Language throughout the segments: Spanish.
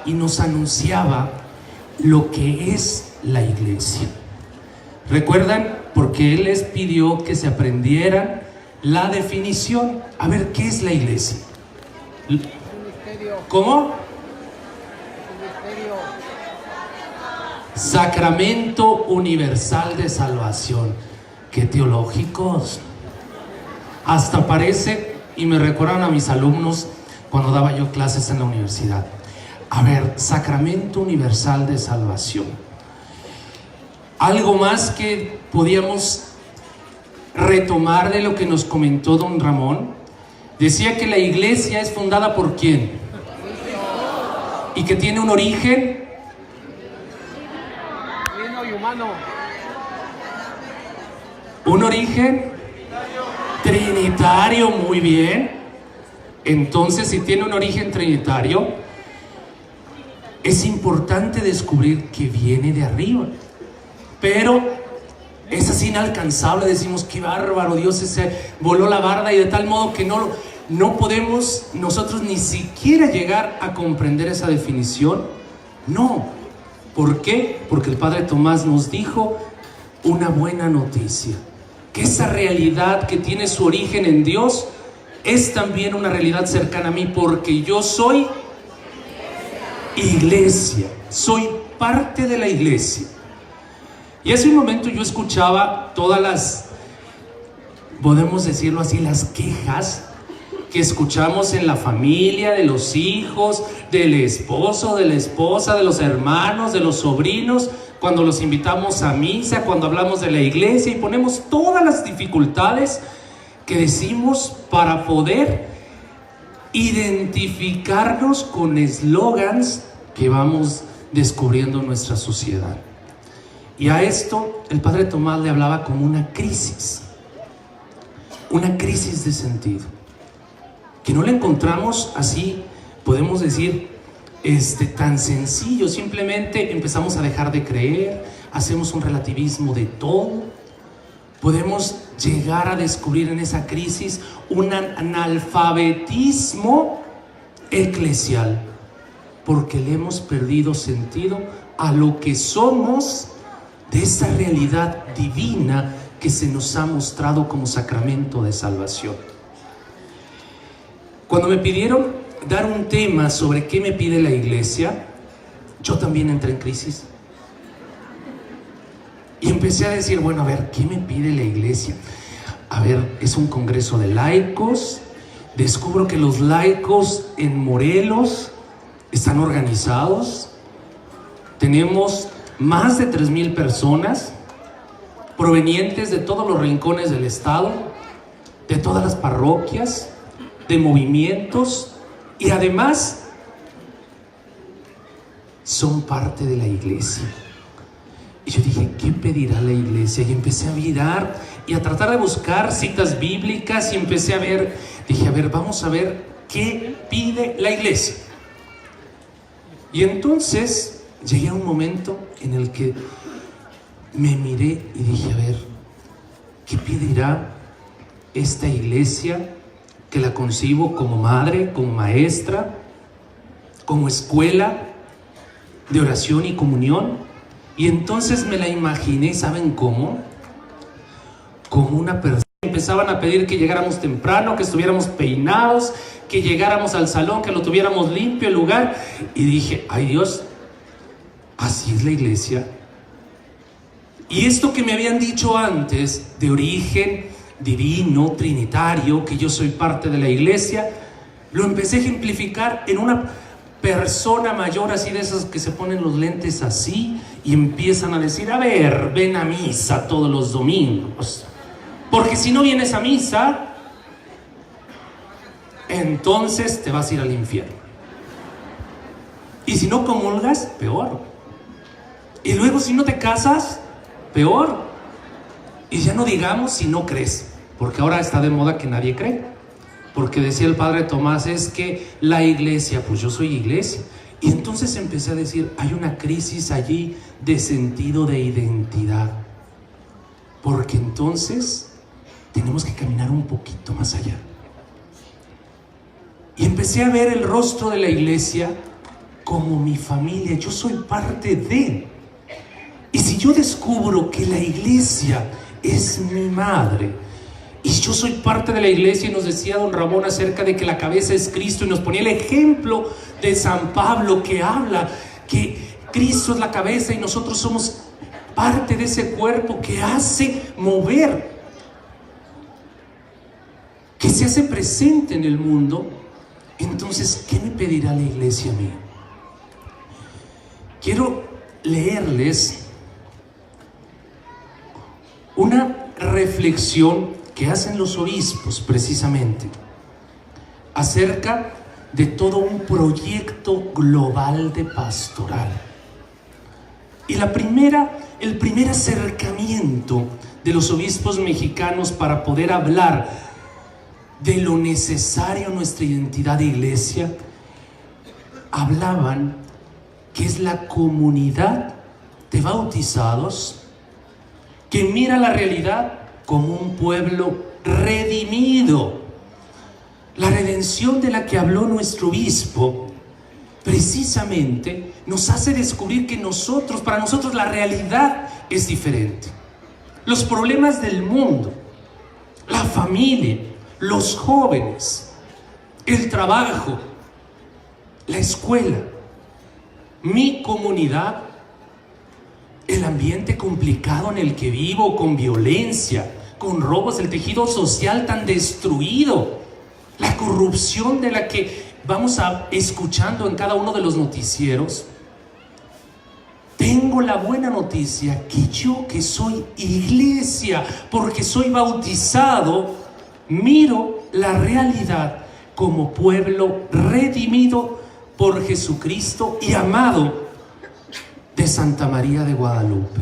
y nos anunciaba lo que es la iglesia. ¿Recuerdan? Porque él les pidió que se aprendieran la definición. A ver, ¿qué es la iglesia? ¿Cómo? Sacramento universal de salvación. ¡Qué teológicos! Hasta parece, y me recuerdan a mis alumnos cuando daba yo clases en la universidad. A ver, Sacramento universal de salvación. Algo más que podíamos retomar de lo que nos comentó don Ramón. Decía que la iglesia es fundada por ¿quién? Y que tiene un origen divino y humano. Un origen trinitario, muy bien. Entonces, si tiene un origen trinitario, es importante descubrir que viene de arriba. Pero es así inalcanzable, decimos, qué bárbaro, Dios se voló la barda, y de tal modo que no podemos nosotros ni siquiera llegar a comprender esa definición. No. ¿Por qué? Porque el Padre Tomás nos dijo una buena noticia, que esa realidad que tiene su origen en Dios es también una realidad cercana a mí, porque yo soy iglesia, soy parte de la iglesia. Y hace un momento yo escuchaba todas las, podemos decirlo así, las quejas que escuchamos en la familia, de los hijos, del esposo, de la esposa, de los hermanos, de los sobrinos, cuando los invitamos a misa, cuando hablamos de la iglesia, y ponemos todas las dificultades que decimos para poder identificarnos con eslogans que vamos descubriendo en nuestra sociedad. Y a esto el Padre Tomás le hablaba como una crisis de sentido, que no le encontramos así, podemos decir, tan sencillo. Simplemente empezamos a dejar de creer, hacemos un relativismo de todo. Podemos llegar a descubrir en esa crisis un analfabetismo eclesial, porque le hemos perdido sentido a lo que somos, de esa realidad divina que se nos ha mostrado como sacramento de salvación. Cuando me pidieron dar un tema sobre qué me pide la iglesia, yo también entré en crisis. Y empecé a decir, bueno, a ver, ¿qué me pide la iglesia? A ver, es un congreso de laicos. Descubro que los laicos en Morelos están organizados. Tenemos más de 3,000 personas provenientes de todos los rincones del estado, de todas las parroquias, de movimientos, y además son parte de la iglesia. Y yo dije, ¿qué pedirá la iglesia? Y empecé a mirar y a tratar de buscar citas bíblicas, y empecé a ver, dije, a ver, vamos a ver qué pide la iglesia. Y entonces llegué a un momento en el que me miré y dije, a ver, ¿qué pedirá esta iglesia que la concibo como madre, como maestra, como escuela de oración y comunión? Y entonces me la imaginé, ¿saben cómo? Como una persona. Empezaban a pedir que llegáramos temprano, que estuviéramos peinados, que llegáramos al salón, que lo tuviéramos limpio el lugar. Y dije, ay Dios, así es la iglesia. Y esto que me habían dicho antes, de origen divino, trinitario, que yo soy parte de la iglesia, lo empecé a ejemplificar en una persona mayor, así de esas que se ponen los lentes así y empiezan a decir, a ver, ven a misa todos los domingos, porque si no vienes a misa, entonces te vas a ir al infierno. Y si no comulgas, peor. Y luego si no te casas, peor. Y ya no digamos si no crees, porque ahora está de moda que nadie cree. Porque decía el Padre Tomás, es que la iglesia, pues yo soy iglesia. Y entonces empecé a decir, hay una crisis allí de sentido de identidad. Porque entonces tenemos que caminar un poquito más allá. Y empecé a ver el rostro de la iglesia como mi familia, yo soy parte de. Y si yo descubro que la iglesia es mi madre, y yo soy parte de la iglesia, y nos decía don Ramón acerca de que la cabeza es Cristo, y nos ponía el ejemplo de San Pablo que habla que Cristo es la cabeza y nosotros somos parte de ese cuerpo que hace mover, que se hace presente en el mundo. Entonces, ¿qué me pedirá la iglesia a mí? Quiero leerles una reflexión que hacen los obispos precisamente acerca de todo un proyecto global de pastoral. Y el primer acercamiento de los obispos mexicanos para poder hablar de lo necesario en nuestra identidad de iglesia, hablaban que es la comunidad de bautizados que mira la realidad como un pueblo redimido. La redención de la que habló nuestro obispo precisamente nos hace descubrir que para nosotros la realidad es diferente. Los problemas del mundo, la familia, los jóvenes, el trabajo, la escuela, mi comunidad, el ambiente complicado en el que vivo, con violencia, con robos, el tejido social tan destruido, la corrupción de la que vamos escuchando en cada uno de los noticieros. Tengo la buena noticia que yo, que soy iglesia, porque soy bautizado, miro la realidad como pueblo redimido por Jesucristo y amado de Santa María de Guadalupe.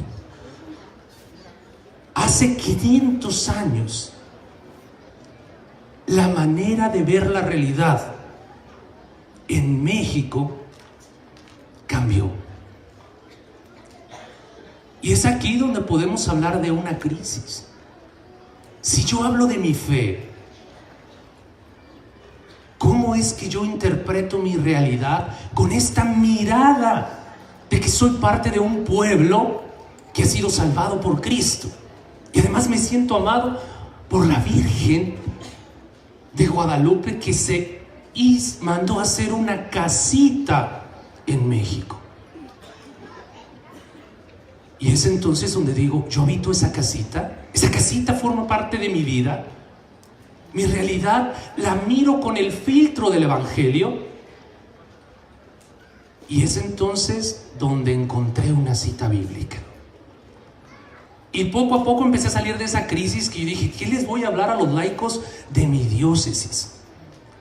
Hace 500 años, la manera de ver la realidad en México cambió. Y es aquí donde podemos hablar de una crisis. Si yo hablo de mi fe, ¿cómo es que yo interpreto mi realidad con esta mirada de que soy parte de un pueblo que ha sido salvado por Cristo? Y además me siento amado por la Virgen de Guadalupe, que se mandó a hacer una casita en México. Y es entonces donde digo, yo habito esa casita forma parte de mi vida. Mi realidad la miro con el filtro del Evangelio. Y es entonces donde encontré una cita bíblica. Y poco a poco empecé a salir de esa crisis que yo dije, ¿qué les voy a hablar a los laicos de mi diócesis?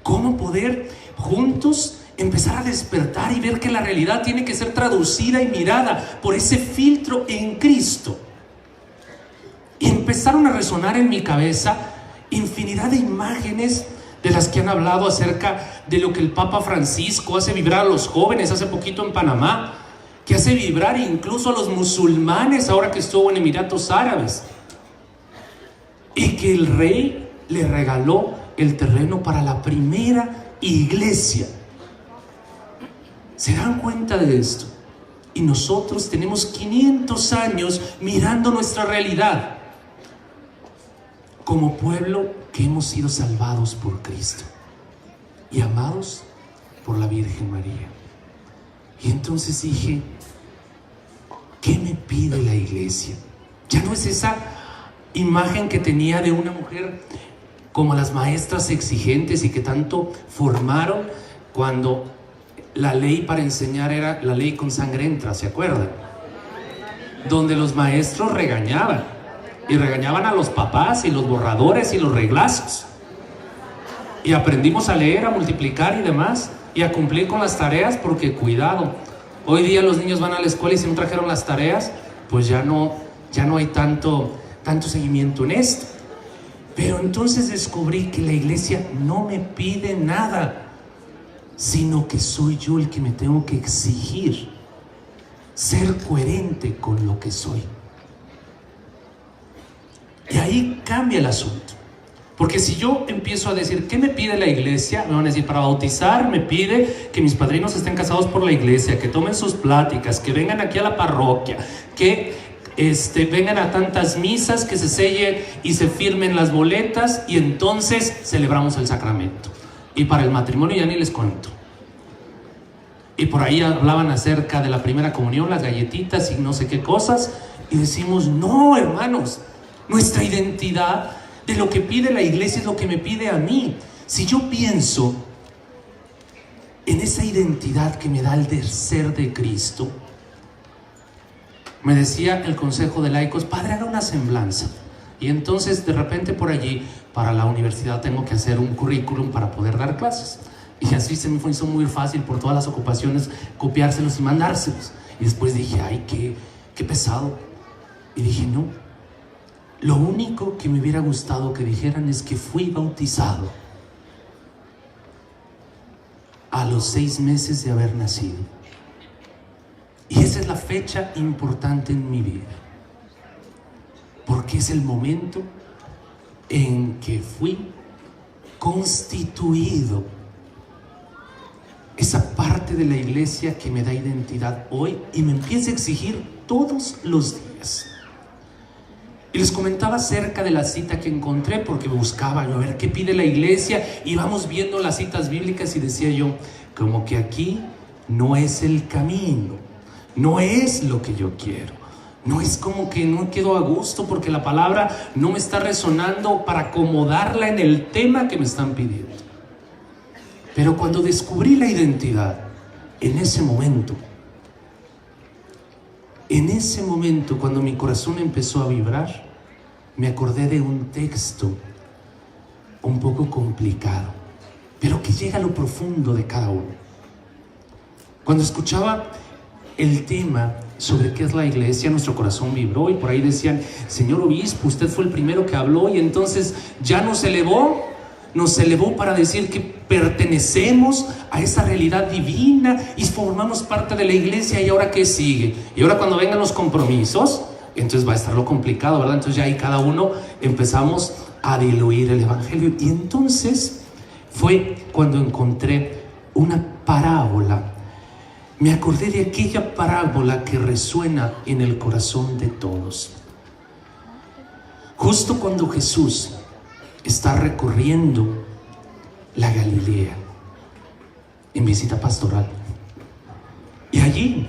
¿Cómo poder juntos empezar a despertar y ver que la realidad tiene que ser traducida y mirada por ese filtro en Cristo? Y empezaron a resonar en mi cabeza infinidad de imágenes de las que han hablado acerca de lo que el Papa Francisco hace vibrar a los jóvenes hace poquito en Panamá, que hace vibrar incluso a los musulmanes ahora que estuvo en Emiratos Árabes, y que el rey le regaló el terreno para la primera iglesia. ¿Se dan cuenta de esto? Y nosotros tenemos 500 años mirando nuestra realidad como pueblo que hemos sido salvados por Cristo y amados por la Virgen María. Y entonces dije, ¿qué me pide la iglesia? Ya no es esa imagen que tenía de una mujer como las maestras exigentes y que tanto formaron cuando la ley para enseñar era la ley con sangre entra, ¿se acuerdan? Donde los maestros regañaban, y regañaban a los papás y los borradores y los reglazos, y aprendimos a leer, a multiplicar y demás, y a cumplir con las tareas, porque cuidado, hoy día los niños van a la escuela y si no trajeron las tareas, pues ya no hay tanto seguimiento en esto. Pero entonces descubrí que la iglesia no me pide nada, sino que soy yo el que me tengo que exigir ser coherente con lo que soy. Y ahí cambia el asunto, Porque si yo empiezo a decir, ¿qué me pide la iglesia? Me van a decir, para bautizar me pide que mis padrinos estén casados por la iglesia, que tomen sus pláticas, que vengan aquí a la parroquia, que vengan a tantas misas, que se sellen y se firmen las boletas y entonces celebramos el sacramento. Y para el matrimonio ya ni les cuento. Y por ahí hablaban acerca de la primera comunión, las galletitas y no sé qué cosas. Y decimos, no, hermanos, nuestra identidad de lo que pide la iglesia es lo que me pide a mí. Si yo pienso en esa identidad que me da el ser de Cristo, me decía el consejo de laicos, padre, haga una semblanza. Y entonces de repente por allí, para la universidad tengo que hacer un currículum para poder dar clases. Y así se me hizo muy fácil por todas las ocupaciones copiárselos y mandárselos. Y después dije, ay, qué pesado. Y dije, no, lo único que me hubiera gustado que dijeran es que fui bautizado a los 6 meses de haber nacido. Y esa es la fecha importante en mi vida, porque es el momento en que fui constituido, esa parte de la iglesia que me da identidad hoy y me empieza a exigir todos los días. Y les comentaba acerca de la cita que encontré, porque buscaba a ver qué pide la iglesia, y vamos viendo las citas bíblicas y decía yo, como que aquí no es el camino, no es lo que yo quiero, no es como que no quedo a gusto porque la palabra no me está resonando para acomodarla en el tema que me están pidiendo. Pero cuando descubrí la identidad, en ese momento, cuando mi corazón empezó a vibrar, me acordé de un texto un poco complicado, pero que llega a lo profundo de cada uno. Cuando escuchaba el tema sobre qué es la iglesia, nuestro corazón vibró y por ahí decían, señor obispo, usted fue el primero que habló y entonces ya nos elevó para decir que pertenecemos a esa realidad divina y formamos parte de la iglesia. ¿Y ahora qué sigue? Y ahora cuando vengan los compromisos, entonces va a estar lo complicado, ¿verdad? Entonces ya ahí cada uno empezamos a diluir el evangelio. Y entonces fue cuando encontré una parábola. Me acordé de aquella parábola que resuena en el corazón de todos. Justo cuando Jesús está recorriendo la Galilea en visita pastoral, y allí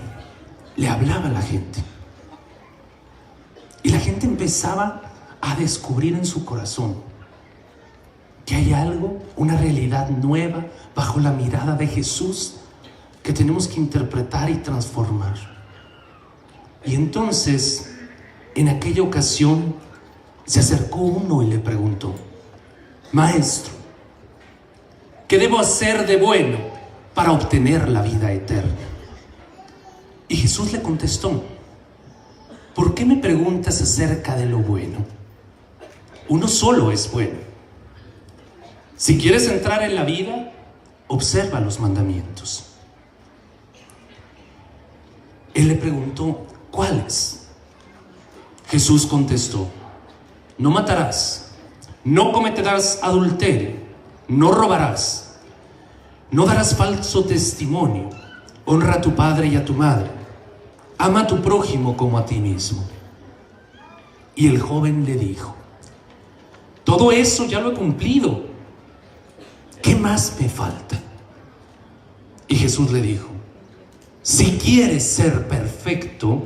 le hablaba a la gente, y la gente empezaba a descubrir en su corazón que hay algo, una realidad nueva bajo la mirada de Jesús que tenemos que interpretar y transformar. Y entonces en aquella ocasión se acercó uno y le preguntó, maestro, ¿qué debo hacer de bueno para obtener la vida eterna? Y Jesús le contestó, ¿por qué me preguntas acerca de lo bueno? Uno solo es bueno. Si quieres entrar en la vida, observa los mandamientos. Él le preguntó, ¿cuáles? Jesús contestó, no matarás, no cometerás adulterio, no robarás, no darás falso testimonio, honra a tu padre y a tu madre, ama a tu prójimo como a ti mismo. Y el joven le dijo, todo eso ya lo he cumplido, ¿qué más me falta? Y Jesús le dijo, si quieres ser perfecto,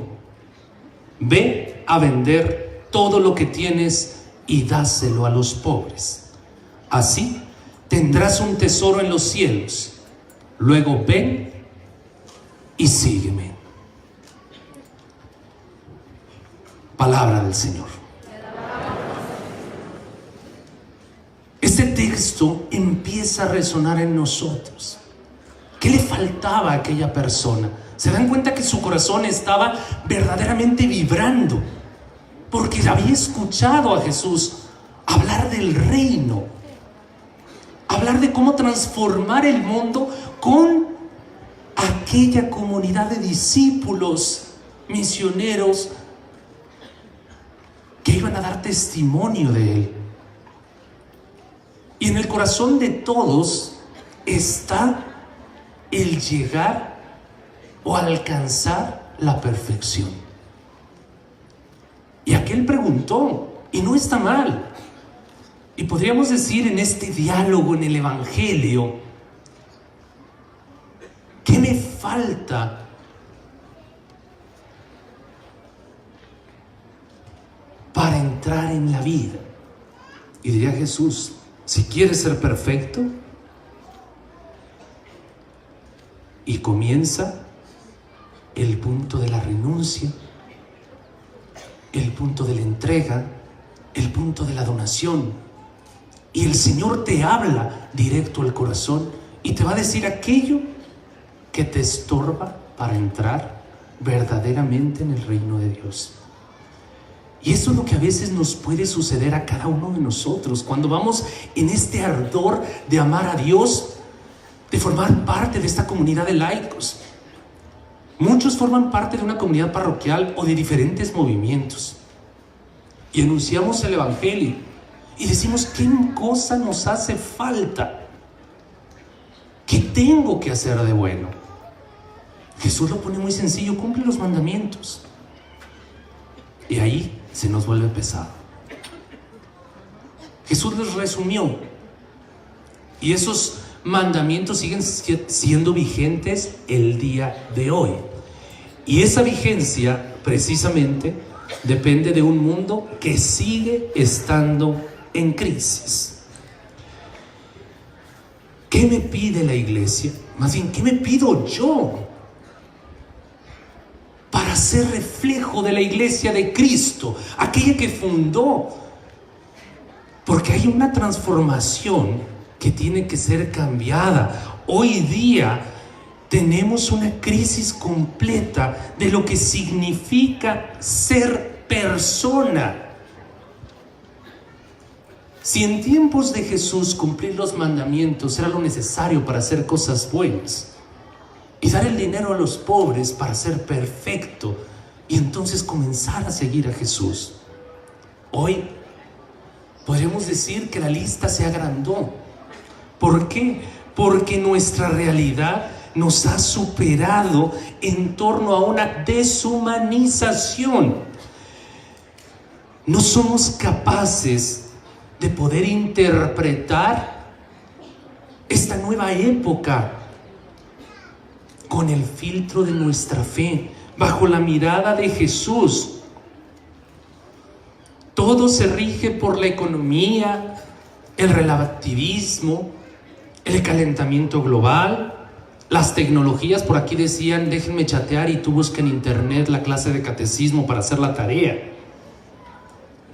ve a vender todo lo que tienes y dáselo a los pobres. Así tendrás un tesoro en los cielos. Luego ven y sígueme. Palabra del Señor. Este texto empieza a resonar en nosotros. ¿Qué le faltaba a aquella persona? Se dan cuenta que su corazón estaba verdaderamente vibrando, porque había escuchado a Jesús hablar del reino, hablar de cómo transformar el mundo con aquella comunidad de discípulos, misioneros, que iban a dar testimonio de él. Y en el corazón de todos está el llegar o alcanzar la perfección. Y aquel preguntó, y no está mal. Y podríamos decir en este diálogo en el Evangelio, ¿qué me falta para entrar en la vida? Y diría Jesús, si quieres ser perfecto, y comienza el punto de la renuncia, el punto de la entrega, el punto de la donación. Y el Señor te habla directo al corazón y te va a decir aquello que te estorba para entrar verdaderamente en el reino de Dios. Y eso es lo que a veces nos puede suceder a cada uno de nosotros cuando vamos en este ardor de amar a Dios, de formar parte de esta comunidad de laicos. Muchos forman parte de una comunidad parroquial o de diferentes movimientos y anunciamos el Evangelio y decimos, ¿qué cosa nos hace falta? ¿Qué tengo que hacer de bueno? Jesús lo pone muy sencillo, cumple los mandamientos. Y ahí se nos vuelve pesado. Jesús les resumió y esos mandamientos siguen siendo vigentes el día de hoy. Y esa vigencia precisamente depende de un mundo que sigue estando en crisis. ¿Qué me pide la iglesia? Más bien, ¿qué me pido yo para ser reflejo de la iglesia de Cristo, aquella que fundó? Porque hay una transformación que tiene que ser cambiada. Hoy día tenemos una crisis completa de lo que significa ser persona. Si en tiempos de Jesús cumplir los mandamientos era lo necesario para hacer cosas buenas y dar el dinero a los pobres para ser perfecto y entonces comenzar a seguir a Jesús, hoy podríamos decir que la lista se agrandó. ¿Por qué? Porque nuestra realidad nos ha superado en torno a una deshumanización. No somos capaces de poder interpretar esta nueva época con el filtro de nuestra fe, bajo la mirada de Jesús. Todo se rige por la economía, el relativismo, el calentamiento global, las tecnologías. Por aquí decían, déjenme chatear y tú busca en internet la clase de catecismo para hacer la tarea.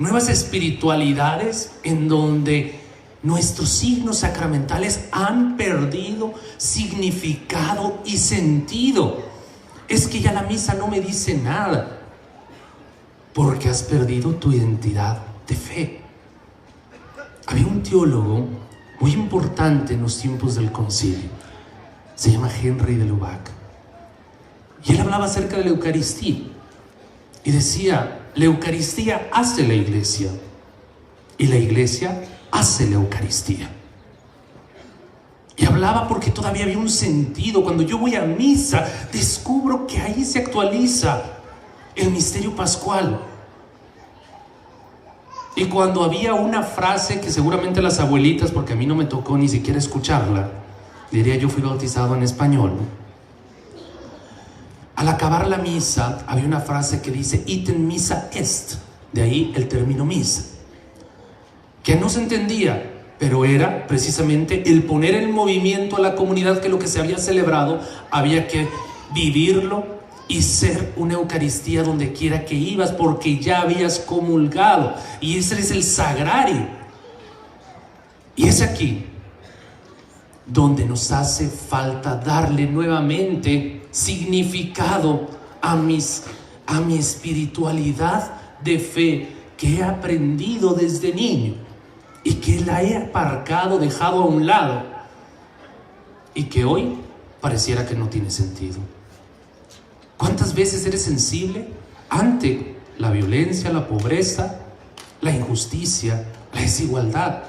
Nuevas espiritualidades en donde nuestros signos sacramentales han perdido significado y sentido. Es que ya la misa no me dice nada, porque has perdido tu identidad de fe. Había un teólogo muy importante en los tiempos del concilio, se llama Henry de Lubac, y él hablaba acerca de la Eucaristía y decía, la Eucaristía hace la iglesia y la iglesia hace la Eucaristía. Y hablaba porque todavía había un sentido. Cuando yo voy a misa, descubro que ahí se actualiza el misterio pascual. Y cuando había una frase que seguramente las abuelitas, porque a mí no me tocó ni siquiera escucharla, diría, yo fui bautizado en español. Al acabar la misa, había una frase que dice, item missa est, de ahí el término misa, que no se entendía, pero era precisamente el poner en movimiento a la comunidad que lo que se había celebrado había que vivirlo y ser una Eucaristía donde quiera que ibas, porque ya habías comulgado, y ese es el sagrario. Y es aquí donde nos hace falta darle nuevamente significado a mi espiritualidad de fe que he aprendido desde niño y que la he aparcado, dejado a un lado, y que hoy pareciera que no tiene sentido. ¿Cuántas veces eres sensible ante la violencia, la pobreza, la injusticia, la desigualdad?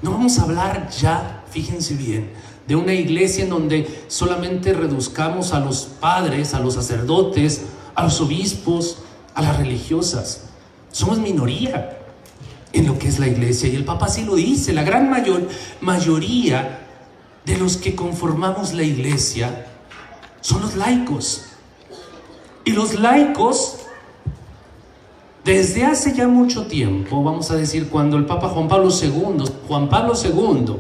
No vamos a hablar ya, fíjense bien, de una iglesia en donde solamente reduzcamos a los padres, a los sacerdotes, a los obispos, a las religiosas. Somos minoría en lo que es la iglesia, y el Papa sí lo dice. La gran mayoría de los que conformamos la iglesia son los laicos. Y los laicos, desde hace ya mucho tiempo, vamos a decir, cuando el Papa Juan Pablo II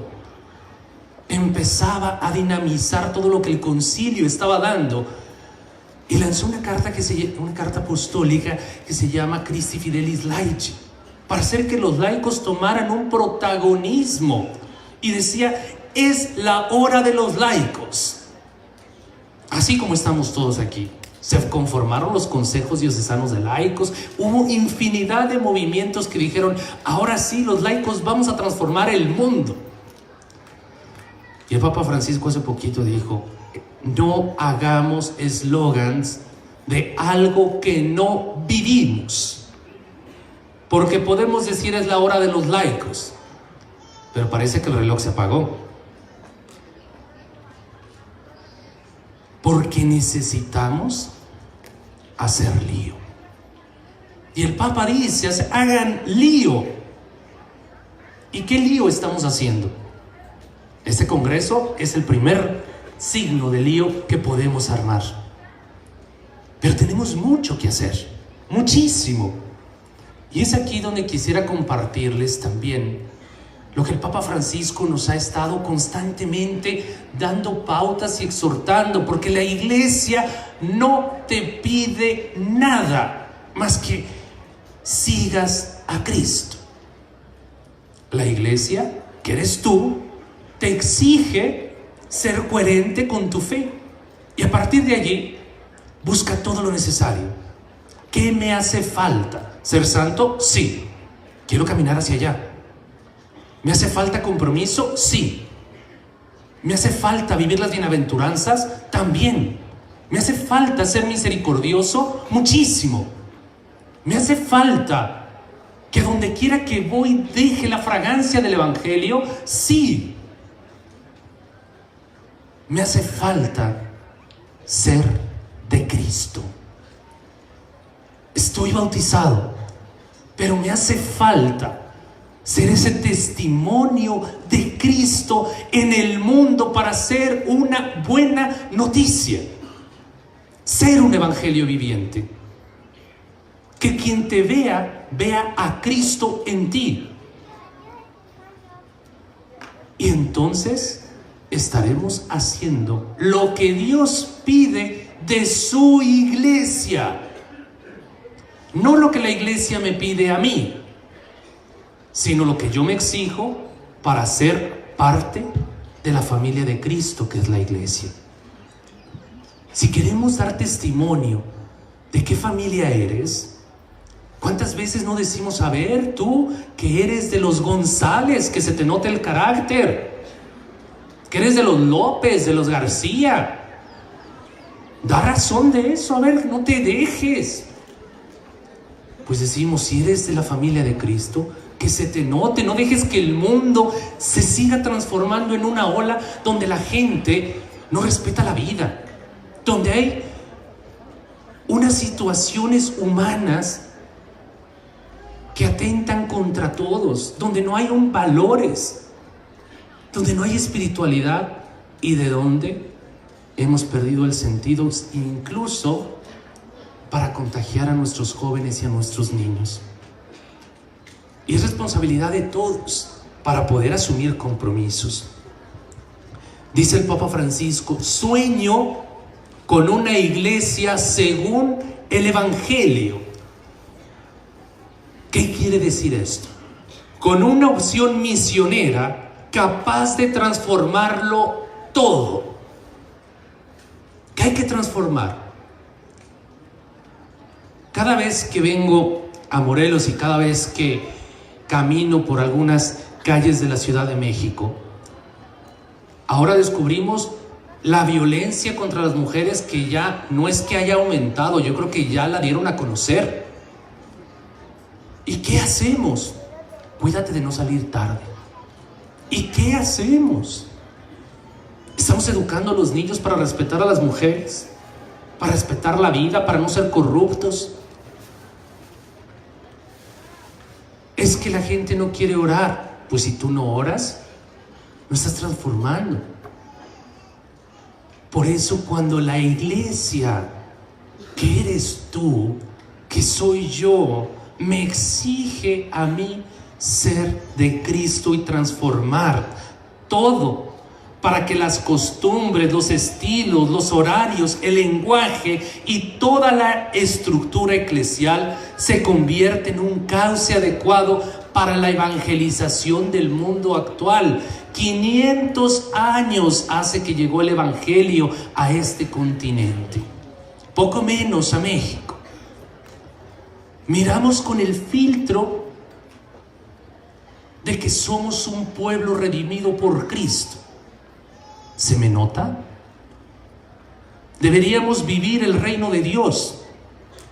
empezaba a dinamizar todo lo que el concilio estaba dando, y lanzó una carta apostólica que se llama Christi Fidelis Laici, para hacer que los laicos tomaran un protagonismo, y decía: es la hora de los laicos. Así como estamos todos aquí, se conformaron los consejos diocesanos de laicos, hubo infinidad de movimientos que dijeron: ahora sí, los laicos vamos a transformar el mundo. Y el Papa Francisco hace poquito dijo: no hagamos eslogans de algo que no vivimos, porque podemos decir es la hora de los laicos, pero parece que el reloj se apagó, porque necesitamos hacer lío. Y el Papa dice: hagan lío. ¿Y qué lío estamos haciendo? Este congreso es el primer signo de lío que podemos armar, pero tenemos mucho que hacer, muchísimo. Y es aquí donde quisiera compartirles también lo que el Papa Francisco nos ha estado constantemente dando pautas y exhortando, porque la iglesia no te pide nada más que sigas a Cristo. La iglesia, que eres tú, te exige ser coherente con tu fe, y a partir de allí busca todo lo necesario. ¿Qué me hace falta? ¿Ser santo? Sí. Quiero caminar hacia allá. ¿Me hace falta compromiso? Sí. ¿Me hace falta vivir las bienaventuranzas? También. ¿Me hace falta ser misericordioso? Muchísimo. ¿Me hace falta que donde quiera que voy deje la fragancia del Evangelio? Sí. Me hace falta ser de Cristo. Estoy bautizado, pero me hace falta ser ese testimonio de Cristo en el mundo para ser una buena noticia, ser un evangelio viviente, que quien te vea, vea a Cristo en ti. Y entonces estaremos haciendo lo que Dios pide de su iglesia, no lo que la iglesia me pide a mí, sino lo que yo me exijo para ser parte de la familia de Cristo, que es la iglesia. Si queremos dar testimonio de qué familia eres, ¿cuántas veces no decimos: a ver, tú que eres de los González, que se te note el carácter, que eres de los López, de los García? Da razón de eso, a ver, no te dejes. Pues decimos: si eres de la familia de Cristo, que se te note. No dejes que el mundo se siga transformando en una ola donde la gente no respeta la vida, donde hay unas situaciones humanas que atentan contra todos, donde no hay valores, donde no hay espiritualidad, y de donde hemos perdido el sentido incluso para contagiar a nuestros jóvenes y a nuestros niños. Y es responsabilidad de todos para poder asumir compromisos. Dice el Papa Francisco: sueño con una iglesia según el Evangelio. ¿Qué quiere decir esto? Con una opción misionera capaz de transformarlo todo. ¿Qué hay que transformar? Cada vez que vengo a Morelos y cada vez que camino por algunas calles de la Ciudad de México, ahora descubrimos la violencia contra las mujeres, que ya no es que haya aumentado, yo creo que ya la dieron a conocer. ¿Y qué hacemos? Cuídate de no salir tarde. ¿Y qué hacemos? ¿Estamos educando a los niños para respetar a las mujeres? ¿Para respetar la vida? ¿Para no ser corruptos? Es que la gente no quiere orar. Pues si tú no oras, no estás transformando. Por eso cuando la iglesia, que eres tú, que soy yo, me exige a mí ser de Cristo y transformar todo para que las costumbres, los estilos, los horarios, el lenguaje y toda la estructura eclesial se convierta en un cauce adecuado para la evangelización del mundo actual. 500 años hace que llegó el evangelio a este continente, poco menos a México. Miramos con el filtro de que somos un pueblo redimido por Cristo. ¿Se me nota? Deberíamos vivir el reino de Dios,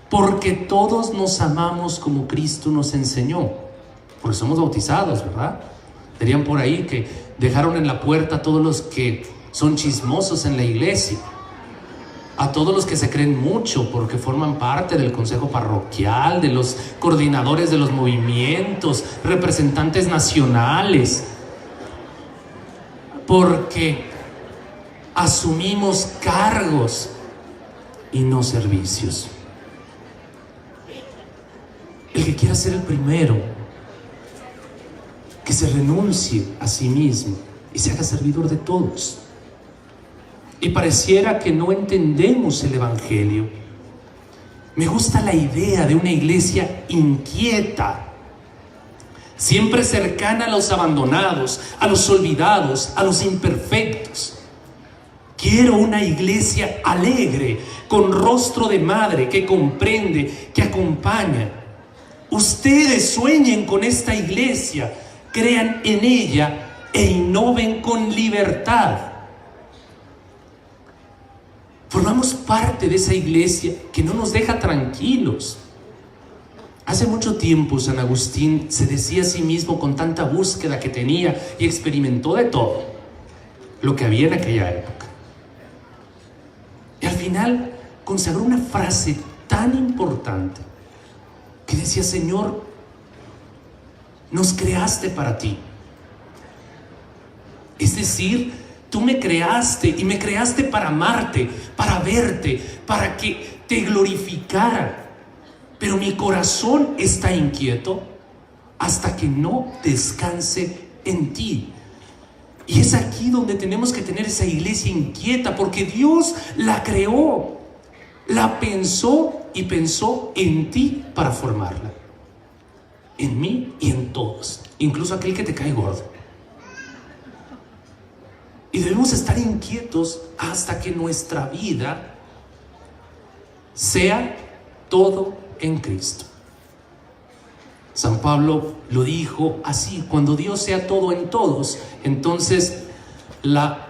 porque todos nos amamos como Cristo nos enseñó, porque somos bautizados, ¿verdad? Dirían por ahí que dejaron en la puerta a todos los que son chismosos en la iglesia, a todos los que se creen mucho porque forman parte del consejo parroquial, de los coordinadores de los movimientos, representantes nacionales, porque asumimos cargos y no servicios. El que quiera ser el primero, que se renuncie a sí mismo y se haga servidor de todos. Y pareciera que no entendemos el evangelio. Me gusta la idea de una iglesia inquieta, siempre cercana a los abandonados, a los olvidados, a los imperfectos. Quiero una iglesia alegre, con rostro de madre, que comprende, que acompaña. Ustedes sueñen con esta iglesia, crean en ella e innoven con libertad. Formamos parte de esa iglesia que no nos deja tranquilos. Hace mucho tiempo San Agustín se decía a sí mismo, con tanta búsqueda que tenía y experimentó de todo lo que había en aquella época, y al final consagró una frase tan importante que decía: Señor, nos creaste para ti. Es decir, tú me creaste y me creaste para amarte, para verte, para que te glorificara. Pero mi corazón está inquieto hasta que no descanse en ti. Y es aquí donde tenemos que tener esa iglesia inquieta, porque Dios la creó, la pensó y pensó en ti para formarla, en mí y en todos, incluso aquel que te cae gordo. Y debemos estar inquietos hasta que nuestra vida sea todo en Cristo. San Pablo lo dijo así: cuando Dios sea todo en todos, entonces la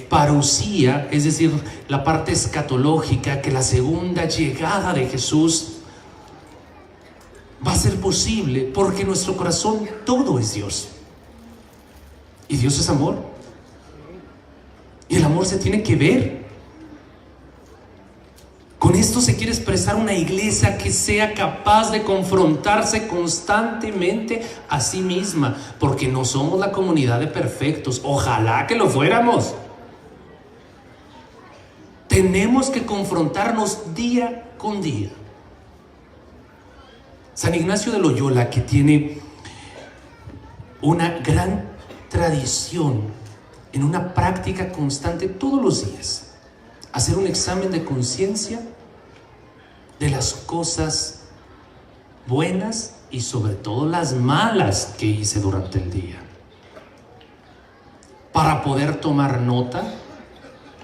parusía, es decir, la parte escatológica, que la segunda llegada de Jesús va a ser posible, porque en nuestro corazón todo es Dios. Y Dios es amor. Y el amor se tiene que ver. Con esto se quiere expresar una iglesia que sea capaz de confrontarse constantemente a sí misma, porque no somos la comunidad de perfectos. Ojalá que lo fuéramos. Tenemos que confrontarnos día con día. San Ignacio de Loyola, que tiene una gran tradición en una práctica constante todos los días, hacer un examen de conciencia de las cosas buenas y sobre todo las malas que hice durante el día, para poder tomar nota,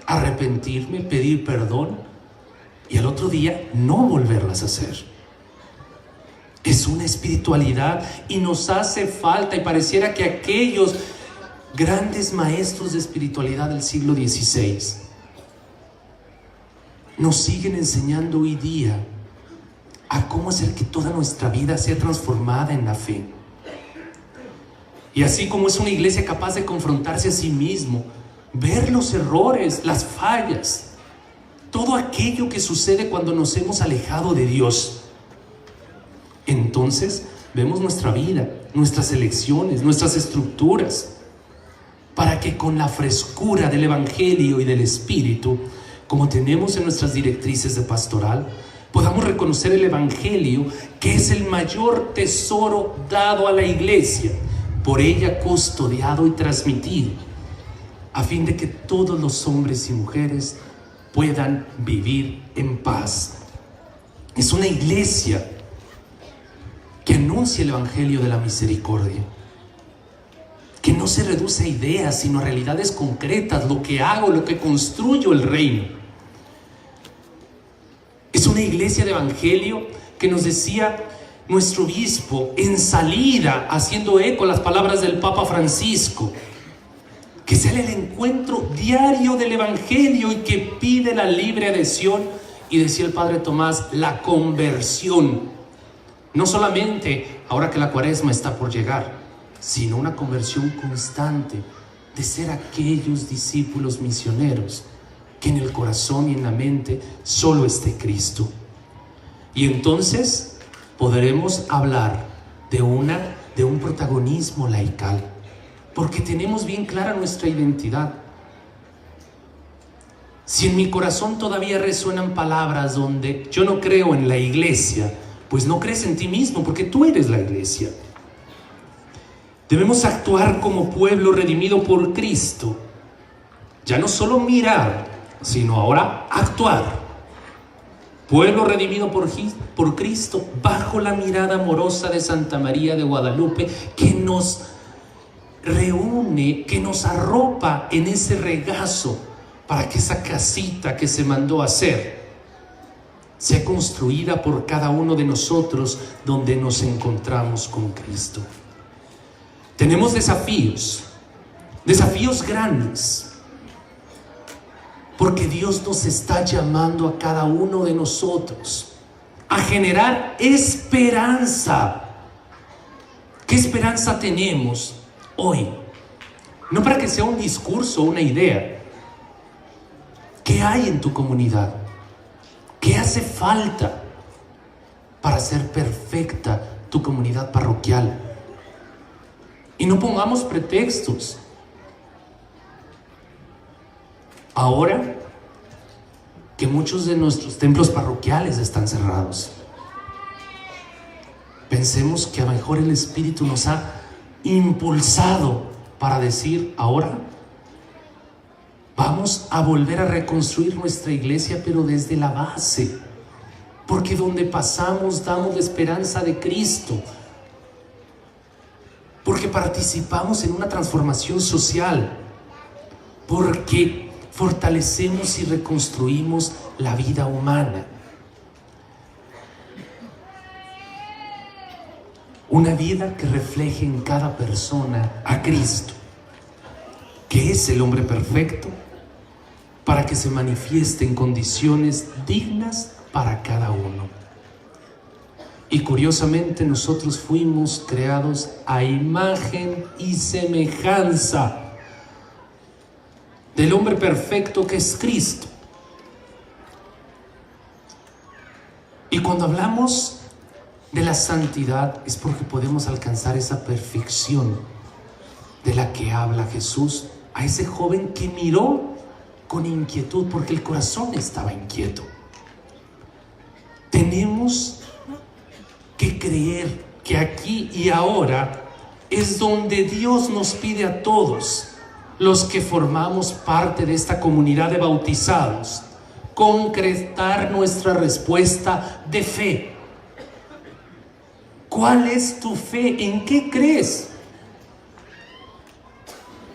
arrepentirme, pedir perdón y al otro día no volverlas a hacer. Es una espiritualidad y nos hace falta, y pareciera que aquellos grandes maestros de espiritualidad del siglo XVI nos siguen enseñando hoy día a cómo hacer que toda nuestra vida sea transformada en la fe. Y así como es una iglesia capaz de confrontarse a sí mismo, ver los errores, las fallas, todo aquello que sucede cuando nos hemos alejado de Dios, entonces vemos nuestra vida, nuestras elecciones, nuestras estructuras, para que con la frescura del Evangelio y del Espíritu, como tenemos en nuestras directrices de pastoral, podamos reconocer el Evangelio, que es el mayor tesoro dado a la iglesia, por ella custodiado y transmitido, a fin de que todos los hombres y mujeres puedan vivir en paz. Es una iglesia que anuncia el Evangelio de la misericordia, que no se reduce a ideas, sino a realidades concretas, lo que hago, lo que construyo el reino. Es una iglesia de Evangelio que nos decía nuestro obispo en salida, haciendo eco a las palabras del Papa Francisco, que sale el encuentro diario del Evangelio y que pide la libre adhesión, y decía el Padre Tomás, la conversión, no solamente ahora que la Cuaresma está por llegar, sino una conversión constante de ser aquellos discípulos misioneros que en el corazón y en la mente solo esté Cristo. Y entonces podremos hablar de un protagonismo laical, porque tenemos bien clara nuestra identidad. Si en mi corazón todavía resuenan palabras donde yo no creo en la iglesia, pues no crees en ti mismo, porque tú eres la iglesia. Debemos actuar como pueblo redimido por Cristo. Ya no solo mirar, sino ahora actuar. Pueblo redimido por Cristo, bajo la mirada amorosa de Santa María de Guadalupe, que nos reúne, que nos arropa en ese regazo para que esa casita que se mandó a hacer sea construida por cada uno de nosotros donde nos encontramos con Cristo. Tenemos desafíos grandes, porque Dios nos está llamando a cada uno de nosotros a generar esperanza. ¿Qué esperanza tenemos hoy? No para que sea un discurso o una idea. ¿Qué hay en tu comunidad? ¿Qué hace falta para ser perfecta tu comunidad parroquial? Y no pongamos pretextos. Ahora que muchos de nuestros templos parroquiales están cerrados, pensemos que a lo mejor el Espíritu nos ha impulsado para decir: ahora vamos a volver a reconstruir nuestra iglesia, pero desde la base, porque donde pasamos damos la esperanza de Cristo, porque participamos en una transformación social, porque fortalecemos y reconstruimos la vida humana. Una vida que refleje en cada persona a Cristo, que es el hombre perfecto, para que se manifieste en condiciones dignas para cada uno. Y curiosamente nosotros fuimos creados a imagen y semejanza del hombre perfecto que es Cristo. Y cuando hablamos de la santidad es porque podemos alcanzar esa perfección de la que habla Jesús a ese joven que miró con inquietud, porque el corazón estaba inquieto. Tenemos que creer que aquí y ahora es donde Dios nos pide a todos los que formamos parte de esta comunidad de bautizados concretar nuestra respuesta de fe. ¿Cuál es tu fe? ¿En qué crees?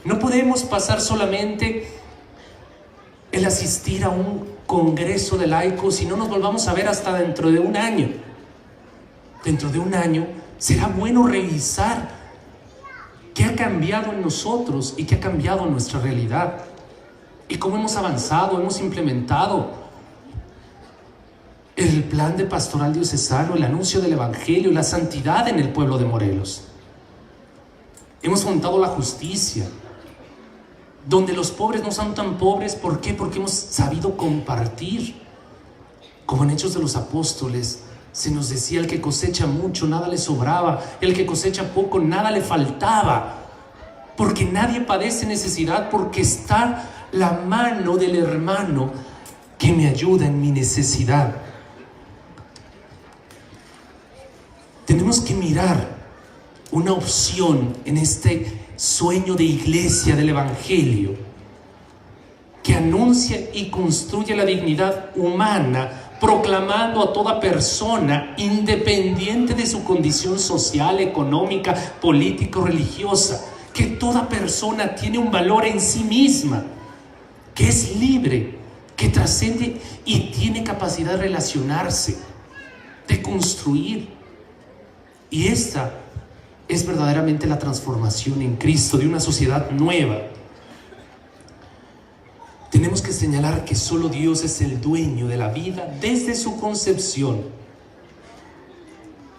No podemos pasar solamente el asistir a un congreso de laicos y no nos volvamos a ver hasta dentro de un año. Dentro de un año será bueno revisar qué ha cambiado en nosotros y qué ha cambiado en nuestra realidad y cómo hemos avanzado, hemos implementado el plan de pastoral diocesano, el anuncio del Evangelio y la santidad en el pueblo de Morelos. Hemos fomentado la justicia, donde los pobres no son tan pobres. ¿Por qué? Porque hemos sabido compartir. Como en Hechos de los Apóstoles se nos decía: el que cosecha mucho, nada le sobraba; el que cosecha poco, nada le faltaba. Porque nadie padece necesidad, porque está la mano del hermano que me ayuda en mi necesidad. Tenemos que mirar una opción en este sueño de iglesia del Evangelio, que anuncia y construye la dignidad humana, proclamando a toda persona, independiente de su condición social, económica, política o religiosa, que toda persona tiene un valor en sí misma, que es libre, que trasciende y tiene capacidad de relacionarse, de construir. Y esta es verdaderamente la transformación en Cristo de una sociedad nueva. Tenemos que señalar que solo Dios es el dueño de la vida desde su concepción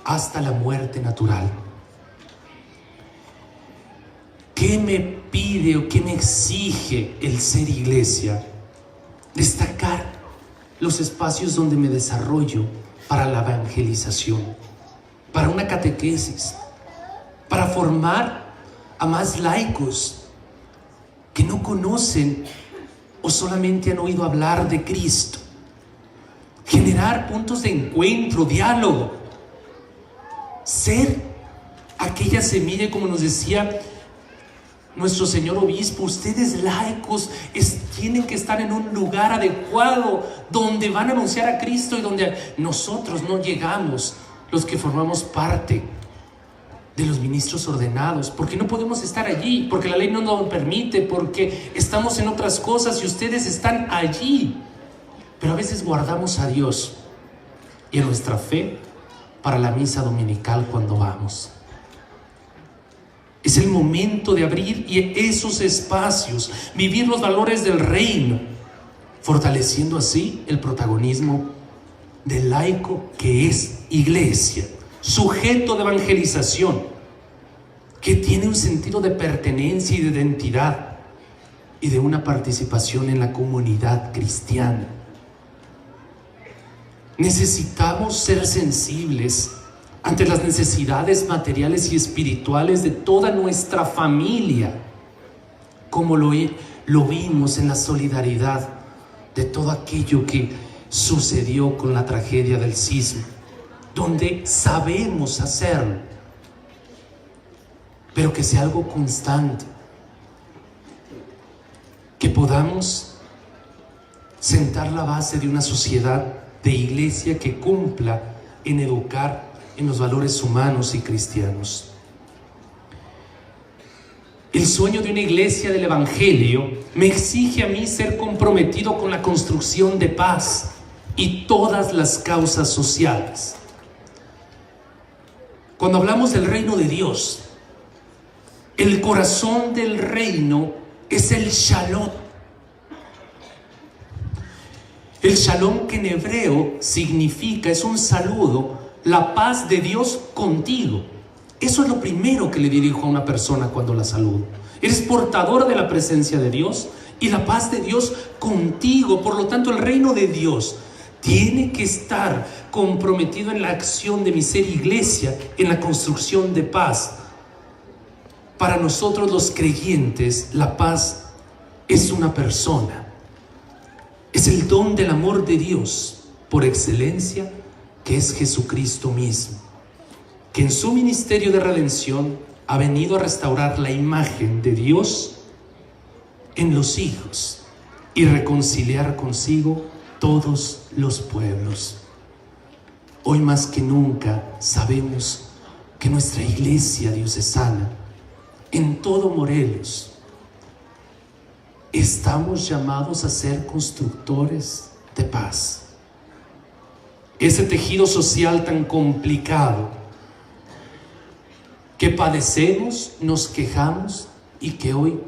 hasta la muerte natural. ¿Qué me pide o qué me exige el ser iglesia? Destacar los espacios donde me desarrollo para la evangelización, para una catequesis, para formar a más laicos que no conocen o solamente han oído hablar de Cristo. Generar puntos de encuentro, diálogo. Ser aquella semilla, como nos decía nuestro señor obispo: ustedes laicos tienen que estar en un lugar adecuado donde van a anunciar a Cristo y donde nosotros no llegamos, los que formamos parte de los ministros ordenados, porque no podemos estar allí, porque la ley no nos lo permite, porque estamos en otras cosas y ustedes están allí. Pero a veces guardamos a Dios y a nuestra fe para la misa dominical cuando vamos. Es el momento de abrir esos espacios, vivir los valores del reino, fortaleciendo así el protagonismo del laico, que es iglesia, sujeto de evangelización, que tiene un sentido de pertenencia y de identidad y de una participación en la comunidad cristiana. Necesitamos ser sensibles ante las necesidades materiales y espirituales de toda nuestra familia, como lo vimos en la solidaridad de todo aquello que sucedió con la tragedia del sismo, donde sabemos hacerlo, pero que sea algo constante, que podamos sentar la base de una sociedad de iglesia que cumpla en educar en los valores humanos y cristianos. El sueño de una iglesia del Evangelio me exige a mí ser comprometido con la construcción de paz y todas las causas sociales. Cuando hablamos del reino de Dios, el corazón del reino es el shalom. El shalom, que en hebreo significa, es un saludo, la paz de Dios contigo. Eso es lo primero que le dirijo a una persona cuando la saludo. Eres portador de la presencia de Dios y la paz de Dios contigo. Por lo tanto, el reino de Dios tiene que estar comprometido en la acción de mi ser iglesia, en la construcción de paz. Para nosotros los creyentes, la paz es una persona. Es el don del amor de Dios por excelencia, que es Jesucristo mismo, que en su ministerio de redención ha venido a restaurar la imagen de Dios en los hijos y reconciliar consigo todos los pueblos. Hoy más que nunca sabemos que nuestra iglesia diocesana, en todo Morelos, estamos llamados a ser constructores de paz. Ese tejido social tan complicado que padecemos, nos quejamos, y que hoy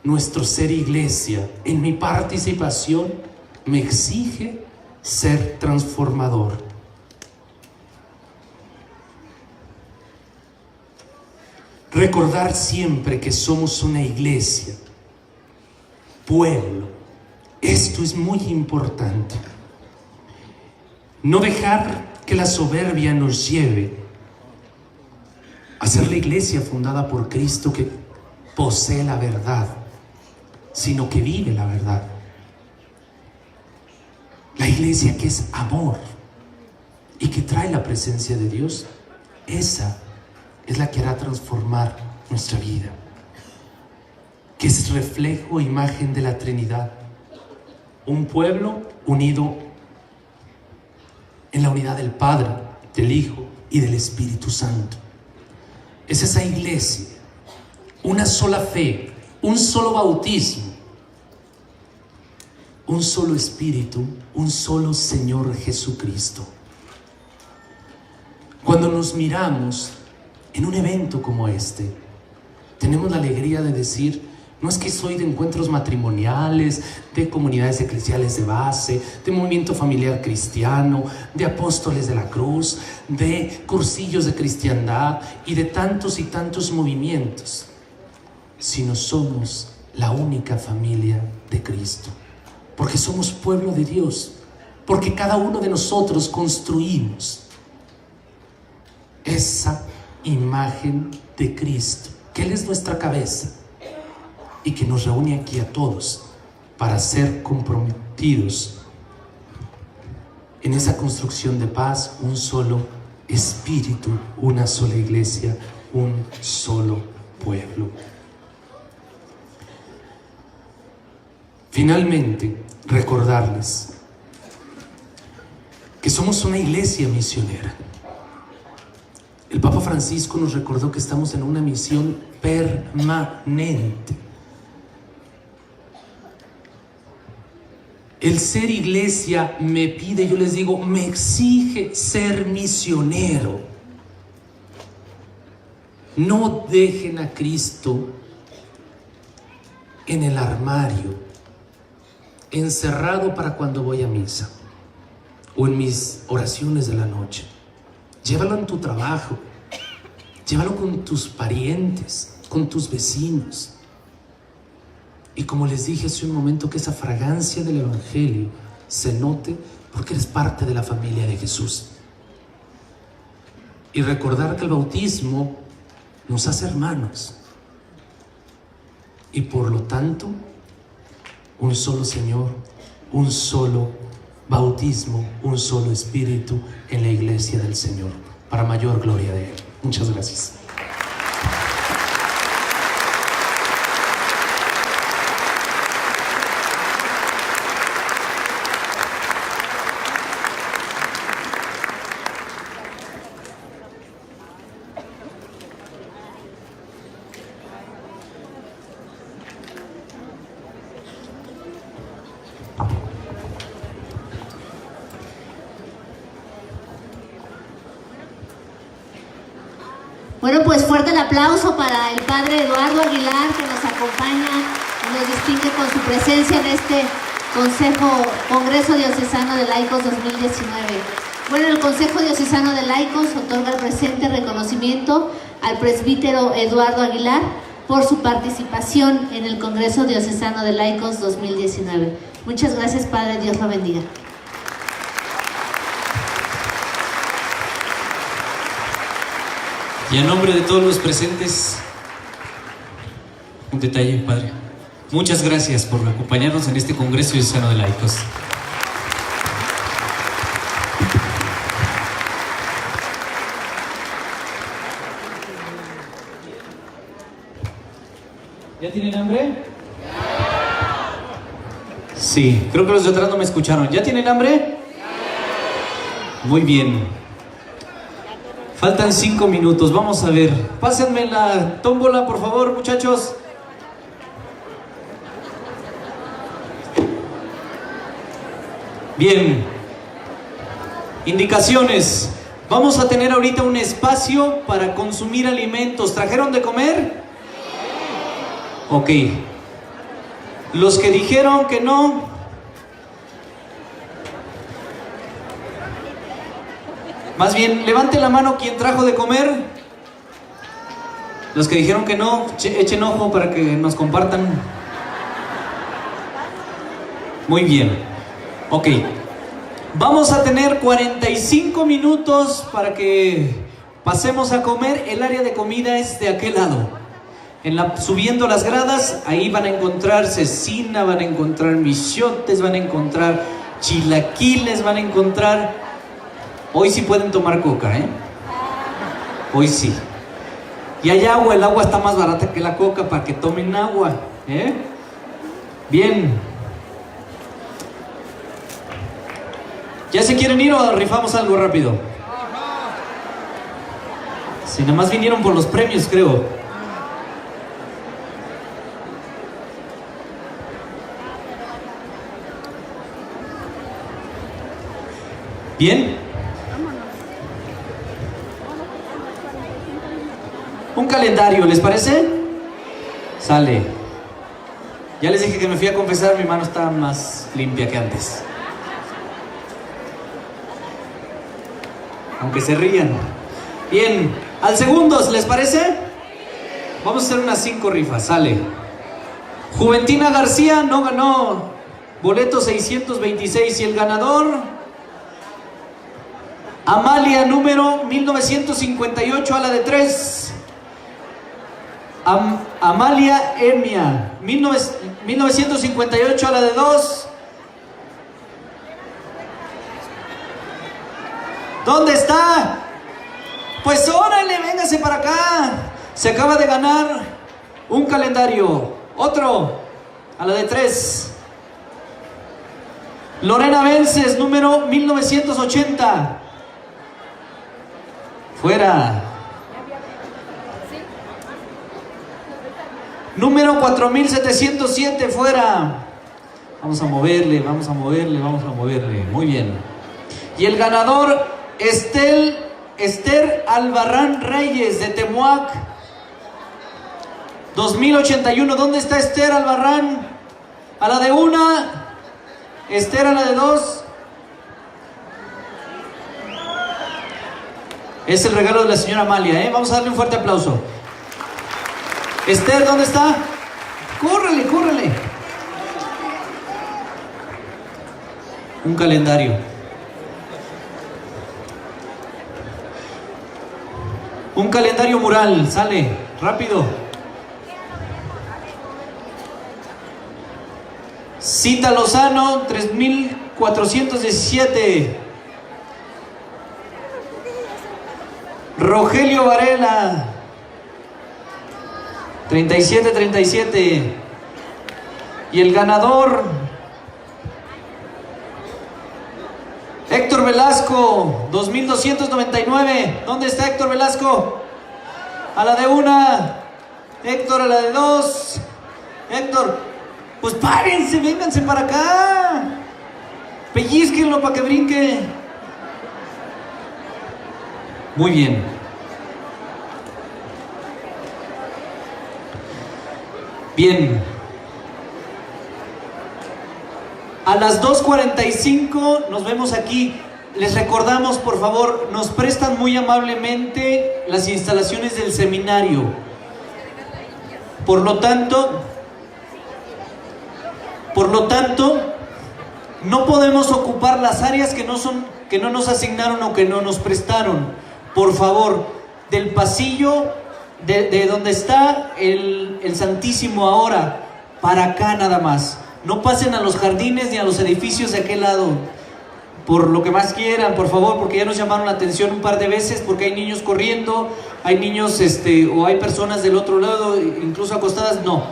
nuestro ser iglesia, en mi participación, me exige ser transformador. Recordar siempre que somos una iglesia, pueblo. Esto es muy importante. No dejar que la soberbia nos lleve a ser la iglesia fundada por Cristo que posee la verdad, sino que vive la verdad. La iglesia que es amor y que trae la presencia de Dios, esa es la que hará transformar nuestra vida, que es reflejo e imagen de la Trinidad. Un pueblo unido en la unidad del Padre, del Hijo y del Espíritu Santo. Es esa iglesia, una sola fe, un solo bautismo, un solo Espíritu, un solo Señor Jesucristo. Cuando nos miramos en un evento como este, tenemos la alegría de decir: no es que soy de encuentros matrimoniales, de comunidades eclesiales de base, de movimiento familiar cristiano, de apóstoles de la cruz, de cursillos de cristiandad y de tantos y tantos movimientos, sino somos la única familia de Cristo, porque somos pueblo de Dios, porque cada uno de nosotros construimos esa imagen de Cristo, que Él es nuestra cabeza y que nos reúne aquí a todos para ser comprometidos en esa construcción de paz, un solo espíritu, una sola iglesia, un solo pueblo. Finalmente, recordarles que somos una iglesia misionera. El Papa Francisco nos recordó que estamos en una misión permanente. El ser iglesia me pide, yo les digo, me exige ser misionero. No dejen a Cristo en el armario, encerrado para cuando voy a misa o en mis oraciones de la noche. Llévalo en tu trabajo, llévalo con tus parientes, con tus vecinos. Y como les dije hace un momento, que esa fragancia del Evangelio se note, porque eres parte de la familia de Jesús. Y recordar que el bautismo nos hace hermanos. Y por lo tanto, un solo Señor, un solo bautismo, un solo Espíritu en la iglesia del Señor, para mayor gloria de Él. Muchas gracias. Bueno, pues fuerte el aplauso para el Padre Eduardo Aguilar, que nos acompaña y nos distingue con su presencia en este Congreso Diocesano de Laicos 2019. Bueno, el Consejo Diocesano de Laicos otorga el presente reconocimiento al presbítero Eduardo Aguilar por su participación en el Congreso Diocesano de Laicos 2019. Muchas gracias, Padre, Dios lo bendiga. Y a nombre de todos los presentes, un detalle, Padre. Muchas gracias por acompañarnos en este Congreso Diocesano de Laicos. ¿Ya tienen hambre? Sí, creo que los de atrás no me escucharon. ¿Ya tienen hambre? Muy bien. Faltan 5 minutos, vamos a ver. Pásenme la tómbola, por favor, muchachos. Bien. Indicaciones. Vamos a tener ahorita un espacio para consumir alimentos. ¿Trajeron de comer? Ok. Los que dijeron que no, más bien, levante la mano quien trajo de comer. Los que dijeron que no, echen ojo para que nos compartan. Muy bien. Ok. Vamos a tener 45 minutos para que pasemos a comer. El área de comida es de aquel lado. Subiendo las gradas, ahí van a encontrar cecina, van a encontrar michotes, van a encontrar chilaquiles, van a encontrar... Hoy sí pueden tomar coca, ¿eh? Hoy sí. Y hay agua, el agua está más barata que la coca para que tomen agua, ¿eh? Bien. ¿Ya se quieren ir o rifamos algo rápido? Si nada más vinieron por los premios, creo. Bien. Un calendario, ¿les parece? Sale. Ya les dije que me fui a confesar, mi mano está más limpia que antes. Aunque se rían. Bien, al segundos, ¿les parece? Vamos a hacer unas 5 rifas, sale. Juventina García no ganó boleto 626 y el ganador... Amalia, número 1958 a la de 3. Amalia Emia, 1958 a la de 2. ¿Dónde está? Pues órale, véngase para acá. Se acaba de ganar un calendario. Otro, a la de 3. Lorena Vences, número 1980. Fuera. Número 4707, fuera. Vamos a moverle, vamos a moverle, vamos a moverle. Muy bien. Y el ganador, Esther Albarrán Reyes, de Temuac, 2081. ¿Dónde está Esther Albarrán? A la de 1. Esther a la de 2. Es el regalo de la señora Amalia, ¿eh? Vamos a darle un fuerte aplauso. Esther, ¿dónde está? ¡Córrele, córrele! Un calendario. Un calendario mural, sale, rápido. Cita Lozano, 3417. Rogelio Varela, 3737. Y el ganador, Héctor Velasco, 2299. ¿Dónde está Héctor Velasco? A la de 1. Héctor a la de 2. Héctor, pues párense, vénganse para acá. Pellizquenlo para que brinque. Muy bien. Bien. A las 2:45 nos vemos aquí. Les recordamos, por favor, nos prestan muy amablemente las instalaciones del seminario. Por lo tanto, no podemos ocupar las áreas que no nos asignaron o que no nos prestaron. Por favor, del pasillo de donde está el Santísimo ahora, para acá nada más. No pasen a los jardines ni a los edificios de aquel lado. Por lo que más quieran, por favor, porque ya nos llamaron la atención un par de veces, porque hay niños corriendo, hay niños o hay personas del otro lado, incluso acostadas. No,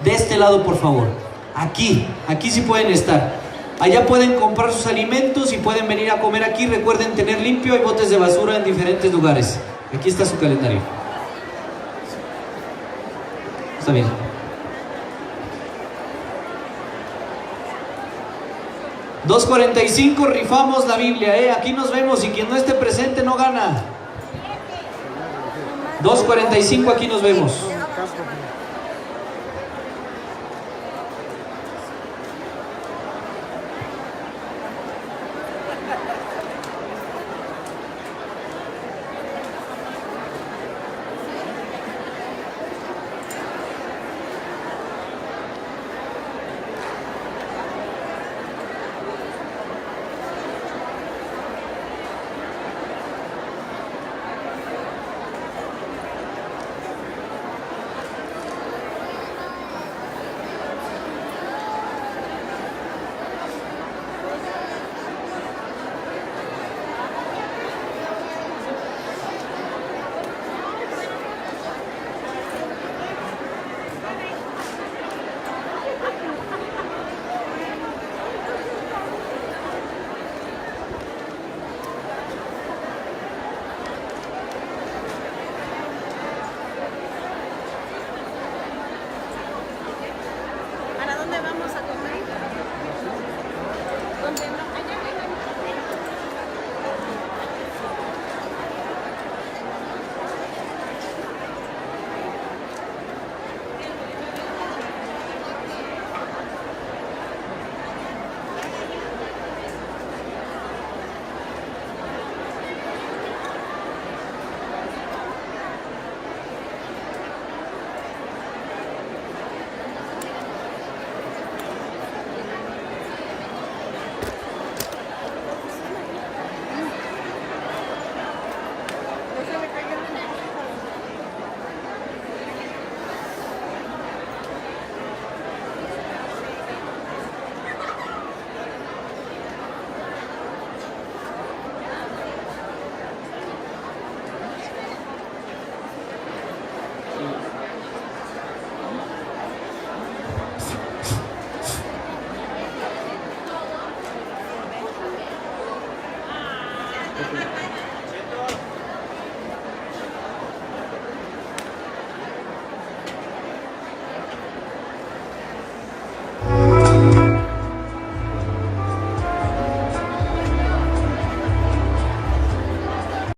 de este lado, por favor. Aquí sí pueden estar. Allá pueden comprar sus alimentos y pueden venir a comer aquí. Recuerden tener limpio, hay botes de basura en diferentes lugares. Aquí está su calendario. Está bien. $2.45, rifamos la Biblia, aquí nos vemos y quien no esté presente no gana. 2.45, aquí nos vemos.